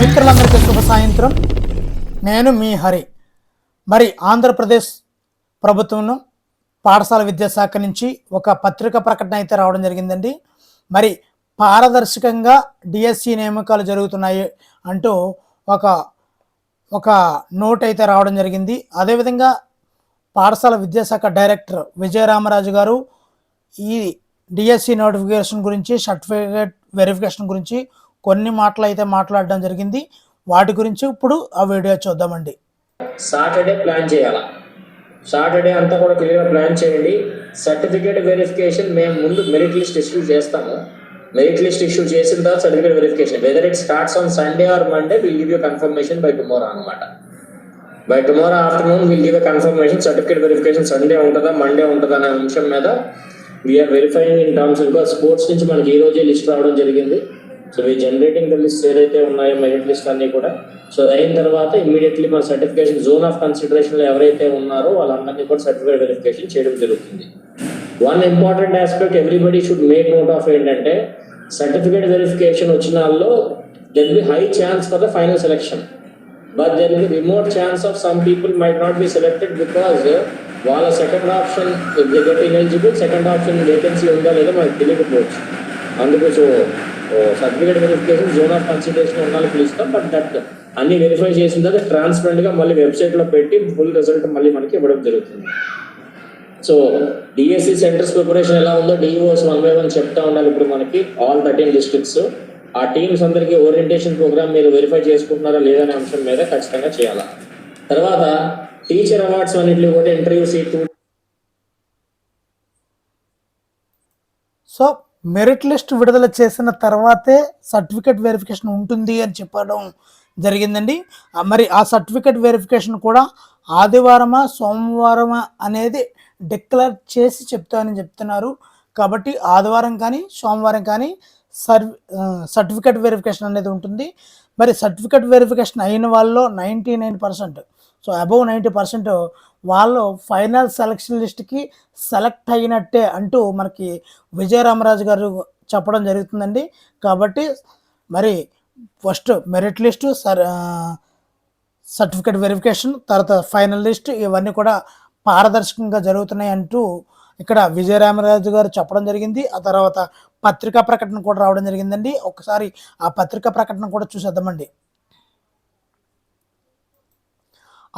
మిత్రులందరికీ శుభ సాయంత్రం. నేను మీ హరి. మరి ఆంధ్రప్రదేశ్ ప్రభుత్వం పాఠశాల విద్యాశాఖ నుంచి ఒక పత్రికా ప్రకటన అయితే రావడం జరిగిందండి. మరి పారదర్శకంగా డిఎస్సి నియామకాలు జరుగుతున్నాయి అంటూ ఒక నోట్ అయితే రావడం జరిగింది. అదేవిధంగా పాఠశాల విద్యాశాఖ డైరెక్టర్ విజయరామరాజు గారు ఈ డిఎస్సి నోటిఫికేషన్ గురించి, సర్టిఫికేట్ వెరిఫికేషన్ గురించి కొన్ని మాటలు అయితే మాట్లాడడం జరిగింది. వాటి గురించి ఇప్పుడు ఆ వీడియో చూద్దామండి. సాటర్డే ప్లాన్ చేయాలా? సాటర్డే అంతా కూడా క్లియర్గా ప్లాన్ చేయండి. సర్టిఫికేట్ వెరిఫికేషన్ మేము ముందు మెరిట్ లిస్ట్ ఇష్యూ చేస్తాము. మెరిట్ లిస్ట్ ఇష్యూ చేసిన తర్వాత certificate verification, whether it starts on Sunday or Monday, will give you confirmation by tomorrow అనమాట. By tomorrow afternoon will give confirmation. Certificate verification Sunday ఉంటుందా Monday ఉంటుందా అనే అంశం మీద we are verifying in terms ఇంకా sports నుంచి మనకి ఈ రోజే లిస్ట్ రావడం జరిగింది. So we generating the list ఏదైతే ఉన్నాయో మెరిట్ లిస్ట్ అన్నీ కూడా. సో అయిన తర్వాత ఇమ్మీడియట్లీ మన సర్టిఫికేషన్ జోన్ ఆఫ్ కన్సిడరేషన్లో ఎవరైతే ఉన్నారో వాళ్ళందరినీ కూడా సర్టిఫికేట్ వెరిఫికేషన్ చేయడం జరుగుతుంది. One important aspect everybody should make note of ఏంటంటే, సర్టిఫికేట్ వెరిఫికేషన్ వచ్చిన వాళ్ళలో there be high chance for the final selection, but there be remote chance of some people might not be selected because వాళ్ళ second option get ineligible, second option vacancy ఉందా లేదా మనకు తెలియకపోవచ్చు. అందుకు so certificate verification zone of consideration ఉండాలని పిలుస్తాం. But that అన్ని verify చేసిన తర్వాత ట్రాన్స్పరెంట్గా మళ్ళీ వెబ్సైట్లో పెట్టి ఫుల్ రిజల్ట్ మళ్ళీ మనకి ఇవ్వడం జరుగుతుంది. సో డిఎస్సి సెంటర్స్ ప్రిపరేషన్ ఎలా ఉందో డిఈఓస్ 1 by 1 చెప్తా ఉండాలి. ఇప్పుడు మనకి ఆల్ 13 డిస్ట్రిక్ట్స్ ఆ టీమ్స్ అందరికీ ఓరియంటేషన్ ప్రోగ్రామ్ మీరు వెరిఫై చేసుకుంటున్నారా లేదనే అంశం మీద ఖచ్చితంగా చేయాలి. తర్వాత టీచర్ అవార్డ్స్ అన్నింటిలో కూడా interview seat. So merit list విడుదల చేసిన తర్వాతే సర్టిఫికేట్ వెరిఫికేషన్ ఉంటుంది అని చెప్పడం జరిగిందండి. మరి ఆ సర్టిఫికేట్ వెరిఫికేషన్ కూడా ఆదివారమా సోమవారమా అనేది డిక్లేర్ చేసి చెప్తానని చెప్తున్నారు. కాబట్టి ఆదివారం కానీ సోమవారం కానీ సర్టిఫికేట్ వెరిఫికేషన్ అనేది ఉంటుంది. మరి సర్టిఫికేట్ వెరిఫికేషన్ అయిన వాళ్ళలో 99%, సో అబవ్ 90% వాళ్ళు ఫైనల్ సెలక్షన్ లిస్ట్కి సెలెక్ట్ అయినట్టే అంటూ మనకి విజయరామరాజు గారు చెప్పడం జరుగుతుందండి. కాబట్టి మరి first merit list, certificate verification, తర్వాత ఫైనల్ లిస్ట్ ఇవన్నీ కూడా పారదర్శకంగా జరుగుతున్నాయి అంటూ ఇక్కడ విజయరామరాజు గారు చెప్పడం జరిగింది. ఆ తర్వాత పత్రికా ప్రకటన కూడా రావడం జరిగిందండి. ఒకసారి ఆ పత్రికా ప్రకటన కూడా చూసేద్దామండి.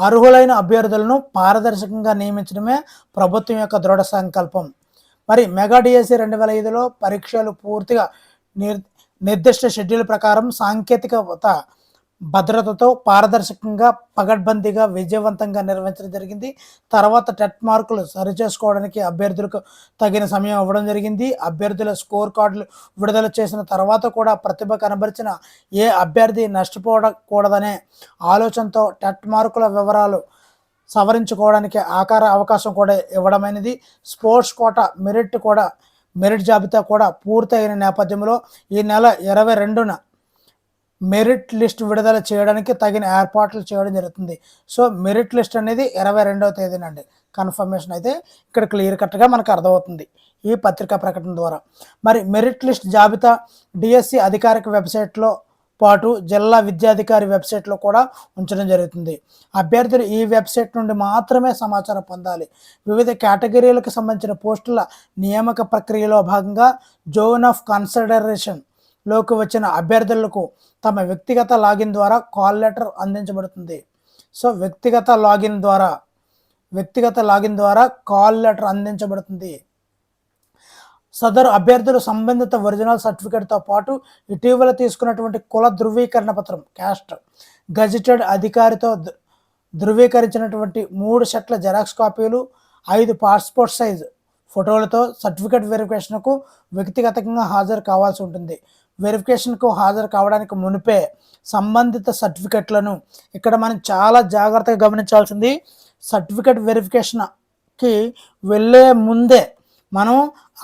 అర్హులైన అభ్యర్థులను పారదర్శకంగా నియమించడమే ప్రభుత్వం యొక్క దృఢ సంకల్పం. మరి మెగా డిఎస్సి 2005లో పరీక్షలు పూర్తిగా నిర్దిష్ట షెడ్యూల్ ప్రకారం సాంకేతికత భద్రతతో పారదర్శకంగా పగడ్బందీగా విజయవంతంగా నిర్వహించడం జరిగింది. తర్వాత టెట్ మార్కులు సరిచేసుకోవడానికి అభ్యర్థులకు తగిన సమయం ఇవ్వడం జరిగింది. అభ్యర్థుల స్కోర్ కార్డులు విడుదల చేసిన తర్వాత కూడా ప్రతిభ కనబరిచిన ఏ అభ్యర్థి నష్టపోకూడదనే ఆలోచనతో టెట్ మార్కుల వివరాలు సవరించుకోవడానికి అవకాశం కూడా ఇవ్వడమైనది. స్పోర్ట్స్ కోటా మెరిట్ జాబితా కూడా పూర్తయిన నేపథ్యంలో ఈ నెల 22న మెరిట్ లిస్ట్ విడుదల చేయడానికి తగిన ఏర్పాట్లు చేయడం జరుగుతుంది. సో మెరిట్ లిస్ట్ అనేది 22వ తేదీనండి. కన్ఫర్మేషన్ అయితే ఇక్కడ క్లియర్ కట్గా మనకు అర్థమవుతుంది ఈ పత్రికా ప్రకటన ద్వారా. మరి మెరిట్ లిస్ట్ జాబితా డిఎస్సి అధికారిక వెబ్సైట్లో పాటు జిల్లా విద్యాధికారి వెబ్సైట్లో కూడా ఉంచడం జరుగుతుంది. అభ్యర్థులు ఈ వెబ్సైట్ నుండి మాత్రమే సమాచారం పొందాలి. వివిధ కేటగిరీలకు సంబంధించిన పోస్టుల నియామక ప్రక్రియలో భాగంగా జోన్ ఆఫ్ కన్సిడరేషన్ లోకి వచ్చిన అభ్యర్థులకు తమ వ్యక్తిగత లాగిన్ ద్వారా కాల్ లెటర్ అందించబడుతుంది. సో వ్యక్తిగత లాగిన్ ద్వారా కాల్ లెటర్ అందించబడుతుంది. సదరు అభ్యర్థులు సంబంధిత ఒరిజినల్ సర్టిఫికేట్తో పాటు ఇటీవల తీసుకున్నటువంటి కుల ధృవీకరణ పత్రం క్యాస్ట్, గజిటెడ్ అధికారితో ధృవీకరించినటువంటి 3 సెట్ల జెరాక్స్ కాపీలు, 5 పాస్పోర్ట్ సైజ్ ఫోటోలతో సర్టిఫికేట్ వెరిఫికేషన్కు వ్యక్తిగతంగా హాజరు కావాల్సి ఉంటుంది. వెరిఫికేషన్కు హాజరు కావడానికి మునిపే సంబంధిత సర్టిఫికెట్లను, ఇక్కడ మనం చాలా జాగ్రత్తగా గమనించాల్సింది, సర్టిఫికేట్ వెరిఫికేషన్కి వెళ్ళే ముందే మనం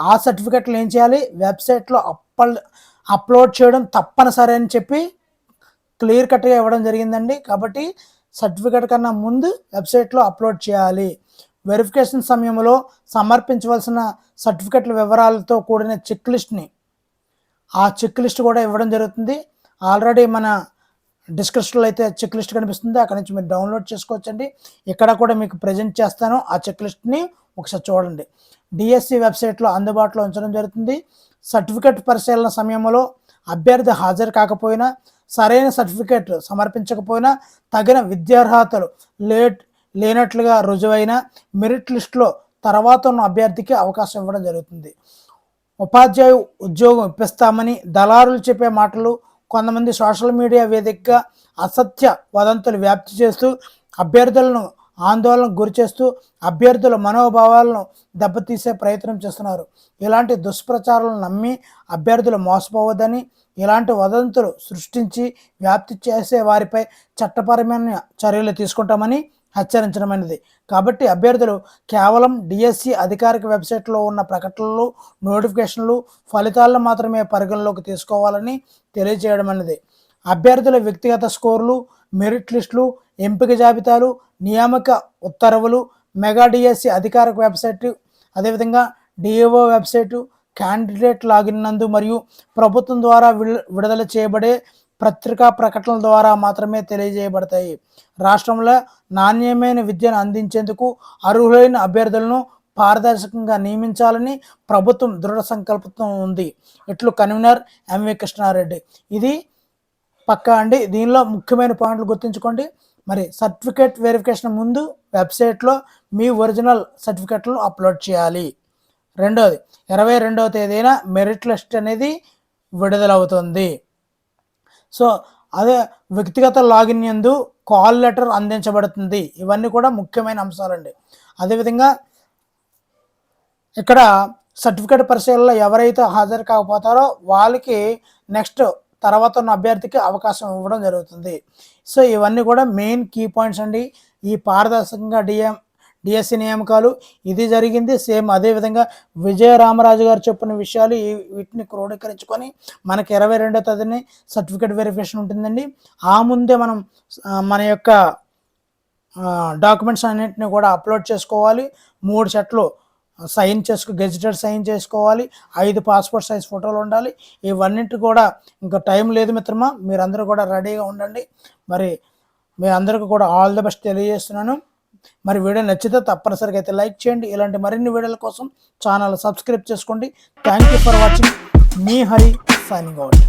ఆ సర్టిఫికెట్లు ఏం చేయాలి, వెబ్సైట్లో అప్లోడ్ చేయడం తప్పనిసరి అని చెప్పి క్లియర్ కట్గా ఇవ్వడం జరిగిందండి. కాబట్టి సర్టిఫికేట్ కన్నా ముందు వెబ్సైట్లో అప్లోడ్ చేయాలి. వెరిఫికేషన్ సమయంలో సమర్పించవలసిన సర్టిఫికెట్ల వివరాలతో కూడిన చెక్ లిస్ట్ కూడా ఇవ్వడం జరుగుతుంది. ఆల్రెడీ మన డిస్క్రిప్షన్లో అయితే చెక్ లిస్ట్ కనిపిస్తుంది, అక్కడ నుంచి మీరు డౌన్లోడ్ చేసుకోవచ్చండి. ఇక్కడ కూడా మీకు ప్రజెంట్ చేస్తాను, ఆ చెక్ లిస్ట్ని ఒకసారి చూడండి. డిఎస్సి వెబ్సైట్లో అందుబాటులో ఉంచడం జరుగుతుంది. సర్టిఫికేట్ పరిశీలన సమయంలో అభ్యర్థి హాజరు కాకపోయినా, సరైన సర్టిఫికేట్ సమర్పించకపోయినా, తగిన విద్యార్హతలు లేనట్లుగా రుజువైన మెరిట్ లిస్టులో తర్వాత ఉన్న అభ్యర్థికి అవకాశం ఇవ్వడం జరుగుతుంది. ఉపాధ్యాయ ఉద్యోగం ఇప్పిస్తామని దళారులు చెప్పే మాటలు, కొంతమంది సోషల్ మీడియా వేదికగా అసత్య వదంతులు వ్యాప్తి చేస్తూ అభ్యర్థులను ఆందోళనకు గురిచేస్తూ అభ్యర్థుల మనోభావాలను దెబ్బతీసే ప్రయత్నం చేస్తున్నారు. ఇలాంటి దుష్ప్రచారాలను నమ్మి అభ్యర్థులు మోసపోవద్దని, ఇలాంటి వదంతులు సృష్టించి వ్యాప్తి చేసే వారిపై చట్టపరమైన చర్యలు తీసుకుంటామని హెచ్చరించడమైనది. కాబట్టి అభ్యర్థులు కేవలం డిఎస్సి అధికారిక వెబ్సైట్లో ఉన్న ప్రకటనలు, నోటిఫికేషన్లు, ఫలితాలను మాత్రమే పరిగణలోకి తీసుకోవాలని తెలియజేయడం అనేది. అభ్యర్థుల వ్యక్తిగత స్కోర్లు, మెరిట్ లిస్టులు, ఎంపిక జాబితాలు, నియామక ఉత్తర్వులు మెగా డిఎస్సి అధికారిక వెబ్సైట్, అదేవిధంగా డిఏఓ వెబ్సైటు, క్యాండిడేట్ లాగిన్ నందు మరియు ప్రభుత్వం ద్వారా విడుదల చేయబడే పత్రికా ప్రకటనల ద్వారా మాత్రమే తెలియజేయబడతాయి. రాష్ట్రంలో నాణ్యమైన విద్యను అందించేందుకు అర్హులైన అభ్యర్థులను పారదర్శకంగా నియమించాలని ప్రభుత్వం దృఢ సంకల్పంతో ఉంది. ఇట్లు కన్వీనర్ ఎంవి కృష్ణారెడ్డి. ఇది పక్కా అండి. దీనిలో ముఖ్యమైన పాయింట్లు గుర్తుంచుకోండి. మరి సర్టిఫికేట్ వెరిఫికేషన్ ముందు వెబ్సైట్లో మీ ఒరిజినల్ సర్టిఫికేట్లను అప్లోడ్ చేయాలి. రెండవది, 22వ తేదీన మెరిట్ లిస్ట్ అనేది విడుదలవుతుంది. సో అదే వ్యక్తిగత లాగిన్ యందు కాల్ లెటర్ అందించబడుతుంది. ఇవన్నీ కూడా ముఖ్యమైన అంశాలండి. అదేవిధంగా ఇక్కడ సర్టిఫికేట్ పరిశీలనలో ఎవరైతే హాజరు కాకపోతారో వాళ్ళకి నెక్స్ట్ తర్వాత ఉన్న అభ్యర్థికి అవకాశం ఇవ్వడం జరుగుతుంది. సో ఇవన్నీ కూడా మెయిన్ కీ పాయింట్స్ అండి. ఈ పారదర్శకంగా డిఎస్సి నియామకాలు ఇది జరిగింది. సేమ్ అదేవిధంగా విజయరామరాజు గారు చెప్పిన విషయాలు వీటిని క్రోడీకరించుకొని మనకి 22వ తేదీని సర్టిఫికేట్ వెరిఫికేషన్ ఉంటుందండి. ఆ ముందే మనం మన యొక్క డాక్యుమెంట్స్ అన్నింటినీ కూడా అప్లోడ్ చేసుకోవాలి. 3 సెట్లు గెజిటెడ్ సైన్ చేసుకోవాలి. 5 పాస్పోర్ట్ సైజ్ ఫోటోలు ఉండాలి. ఇవన్నింటి కూడా ఇంకా టైం లేదు మిత్రమా, మీరందరూ కూడా రెడీగా ఉండండి. మరి మీ అందరికీ కూడా ఆల్ ది బెస్ట్ తెలియజేస్తున్నాను. మరి వీడియో నచ్చితే తప్పనిసరిగా అయితే లైక్ చేయండి. ఇలాంటి మరిన్ని వీడియోల కోసం ఛానల్ సబ్స్క్రైబ్ చేసుకోండి. Thank you for watching. Me Hari signing out.